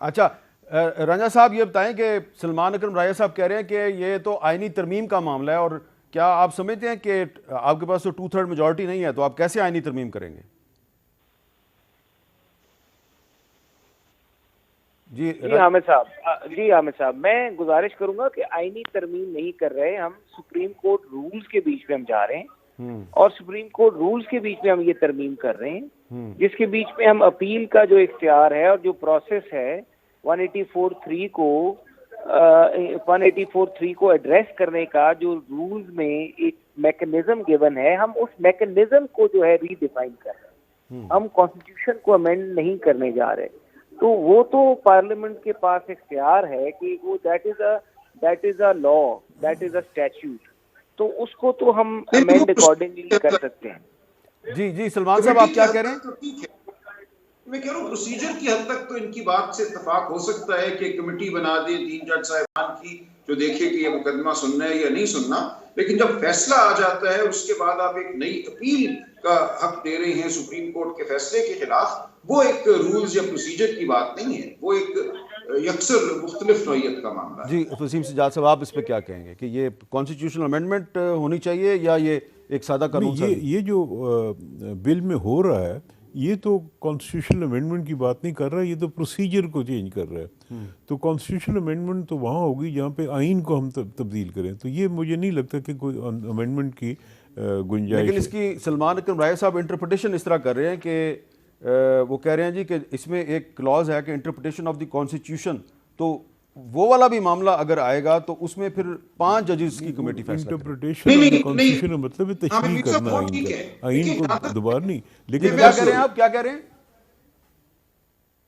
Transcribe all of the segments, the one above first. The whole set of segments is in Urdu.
اچھا رنجا صاحب یہ بتائیں کہ سلمان اکرم راجہ صاحب کہہ رہے ہیں کہ یہ تو آئینی ترمیم کا معاملہ ہے، اور کیا آپ سمجھتے ہیں کہ آپ کے پاس تو 2/3 میجورٹی نہیں ہے، تو آپ کیسے آئینی ترمیم کریں گے؟ جی جی حامد صاحب میں گزارش کروں گا کہ آئینی ترمیم نہیں کر رہے ہم، سپریم کورٹ رولز کے بیچ میں ہم جا رہے ہیں اور سپریم کورٹ رولز کے بیچ میں ہم یہ ترمیم کر رہے ہیں، جس کے بیچ میں ہم اپیل کا جو اختیار ہے اور جو پروسیس ہے 184(3) کو 184(3) کو ایڈریس کرنے کا جو رولز میں ایک میکنزم گیون ہے، ہم اس میکنزم کو جو ہے ری ڈیفائن کر رہے ہیں، ہم کانسٹیٹیوشن کو امینڈ نہیں کرنے جا رہے۔ تو وہ تو پارلیمنٹ کے پاس اختیار ہے کہ وہ that is a law, that is a statute, تو اس کو تو ہم امینڈ اکارڈنگلی کر سکتے ہیں۔ جی سلمان صاحب آپ کیا کہہ رہے ہیں؟ میں کہہ رہا ہوں پروسیجر کی حد تک تو ان کی بات سے اتفاق ہو سکتا ہے کہ کمیٹی بنا دیں 3 جج صاحبان کی جو دیکھے کہ یہ مقدمہ سننا ہے یا نہیں سننا، لیکن جب فیصلہ آ جاتا ہے اس کے بعد آپ ایک نئی اپیل کا حق دے رہے ہیں سپریم کورٹ کے فیصلے کے خلاف، وہ ایک رولز یا پروسیجر کی بات نہیں ہے، وہ ایک یکسر مختلف نوعیت کا معاملہ ہے۔ جی وسیم سجاد صاحب آپ اس پہ کیا کہیں گے کہ یہ کانسٹیٹیوشنل امینڈمنٹ ہونی چاہیے یا یہ ایک سادہ قانون سازی؟ یہ جو بل میں ہو رہا ہے یہ تو کانسٹیٹیوشنل امینڈمنٹ کی بات نہیں کر رہا ہے، یہ تو پروسیجر کو چینج کر رہا ہے۔ تو کانسٹیٹیوشنل امینڈمنٹ تو وہاں ہوگی جہاں پہ آئین کو ہم تبدیل کریں، تو یہ مجھے نہیں لگتا کہ کوئی امینڈمنٹ کی گنجائش لیکن ہے۔ اس کی سلمان اکرم راجہ صاحب انٹرپریٹیشن اس طرح کر رہے ہیں کہ وہ کہہ رہے ہیں جی کہ اس میں ایک کلاز ہے کہ انٹرپریٹیشن آف دی کانسٹیٹیوشن، تو وہ والا بھی معاملہ اگر آئے گا تو اس میں پھر 5 ججز کی کمیٹی فیصلہ کرے۔ انٹرپریٹیشن آف دی کانسٹیٹیوشن کا مطلب ہے تشریح کرنا آئین کا، آئین کو دوبارہ نہیں۔ لیکن کیا کہہ رہے ہیں آپ، کیا کہہ رہے ہیں؟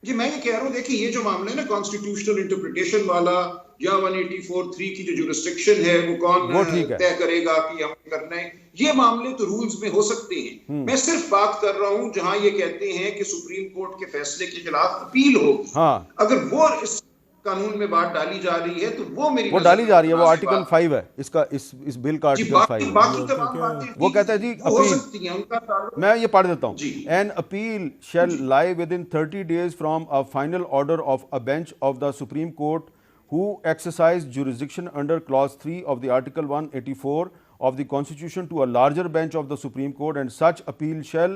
جی میں یہ کہہ رہا ہوں دیکھیں یہ جو معاملہ ہے نا کانسٹیٹیوشنل انٹرپریٹیشن والا یا 184(3) کی جو جورسڈکشن ہے وہ کون طے کرے گا کہ ہم کرنا ہے، یہ معاملے تو رولز میں ہو سکتے ہیں۔ میں صرف بات کر رہا ہوں جہاں یہ کہتے ہیں کہ سپریم کورٹ کے فیصلے کے خلاف اپیل ہوگی، اگر وہ اس قانون میں بات ڈالی جا رہی ہے تو وہ میری وہ ڈالی جا رہی ہے، وہ آرٹیکل 5 ہے اس بل کا، آرٹیکل 5 ہے۔ وہ کہتا ہے جی اپیل، میں یہ پڑھ دیتا ہوں، این اپیل شیل لائی with in 30 days from a final order of a bench of the Supreme Court who exercised jurisdiction under clause 3 of the article 184 of the Constitution to a larger bench of the Supreme Court, and such appeal shall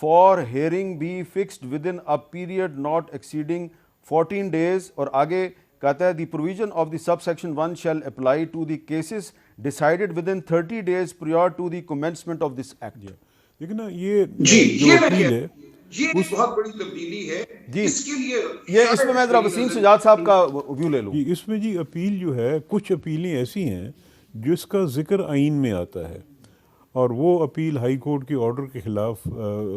for hearing be fixed within a period not exceeding 14 days، اور آگے کہتا ہے the provision of the sub section 1 shall apply to the cases decided within 30 days prior to the commencement of this act۔ لیکن یہ جو اپیل ہے یہ بہت بڑی تبدیلی ہے، اس کے لیے یہ اس میں میں ذرا وسیم سجاد صاحب کا ویو لے لوں۔ اس میں جی اپیل جو ہے، کچھ اپیلیں ایسی ہیں جس کا ذکر آئین میں آتا ہے، اور وہ اپیل ہائی کورٹ کے آرڈر کے خلاف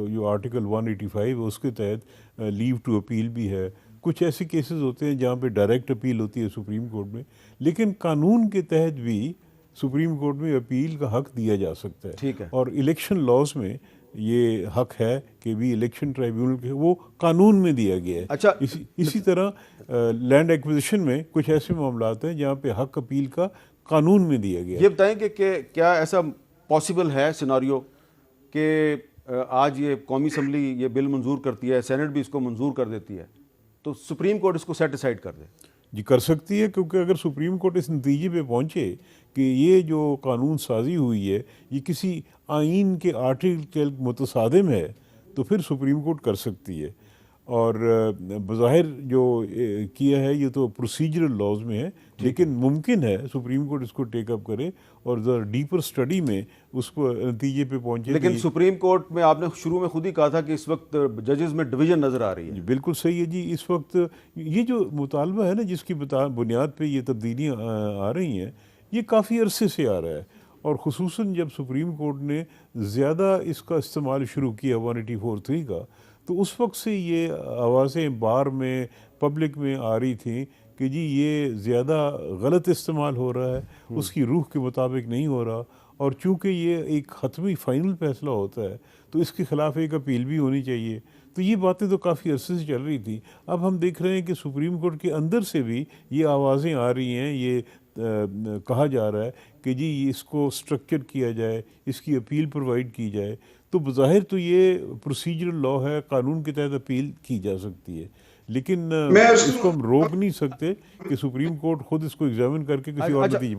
جو آرٹیکل 185 اس کے تحت لیو ٹو اپیل بھی ہے۔ کچھ ایسے کیسز ہوتے ہیں جہاں پہ ڈائریکٹ اپیل ہوتی ہے سپریم کورٹ میں، لیکن قانون کے تحت بھی سپریم کورٹ میں اپیل کا حق دیا جا سکتا ہے، اور الیکشن لاز میں یہ حق ہے کہ بھی الیکشن ٹرائیبیونل کے وہ قانون میں دیا گیا ہے۔ اسی طرح لینڈ ایکوزیشن میں کچھ ایسے معاملات ہیں جہاں پہ حق اپیل کا قانون میں دیا گیا ہے۔ یہ بتائیں کہ کیا ایسا پاسبل ہے سیناریو کہ آج یہ قومی اسمبلی یہ بل منظور کرتی ہے، سینٹ بھی اس کو منظور کر دیتی ہے، تو سپریم کورٹ اس کو سیٹ اسائڈ کر دے؟ جی کر سکتی ہے، کیونکہ اگر سپریم کورٹ اس نتیجے پہ پہنچے کہ یہ جو قانون سازی ہوئی ہے یہ کسی آئین کے آرٹیکل کے متصادم ہے، تو پھر سپریم کورٹ کر سکتی ہے۔ اور بظاہر جو کیا ہے یہ تو پروسیجرل لاز میں ہے، لیکن ممکن ہے سپریم کورٹ اس کو ٹیک اپ کرے اور ذرا ڈیپر اسٹڈی میں اس کو نتیجے پہ پہنچے۔ لیکن سپریم کورٹ میں آپ نے شروع میں خود ہی کہا تھا کہ اس وقت ججز میں ڈویژن نظر آ رہی ہے۔ بالکل صحیح ہے جی، اس وقت یہ جو مطالبہ ہے نا جس کی بنیاد پہ یہ تبدیلیاں آ رہی ہیں، یہ کافی عرصے سے آ رہا ہے، اور خصوصاً جب سپریم کورٹ نے زیادہ اس کا استعمال شروع کیا 184(3) کا، تو اس وقت سے یہ آوازیں بار میں پبلک میں آ رہی تھیں کہ جی یہ زیادہ غلط استعمال ہو رہا ہے، اس کی روح کے مطابق نہیں ہو رہا، اور چونکہ یہ ایک حتمی فائنل فیصلہ ہوتا ہے تو اس کے خلاف ایک اپیل بھی ہونی چاہیے۔ تو یہ باتیں تو کافی عرصے سے چل رہی تھیں۔ اب ہم دیکھ رہے ہیں کہ سپریم کورٹ کے اندر سے بھی یہ آوازیں آ رہی ہیں، یہ کہا جا رہا ہے کہ جی اس کو اسٹرکچر کیا جائے، اس کی اپیل پرووائڈ کی جائے۔ تو بظاہر تو یہ پروسیجرل لا ہے، قانون کے تحت اپیل کی جا سکتی ہے، لیکن اس کو ہم روک نہیں سکتے کہ سپریم کورٹ خود اس کو ایگزامن کر کے کسی اور نتیجے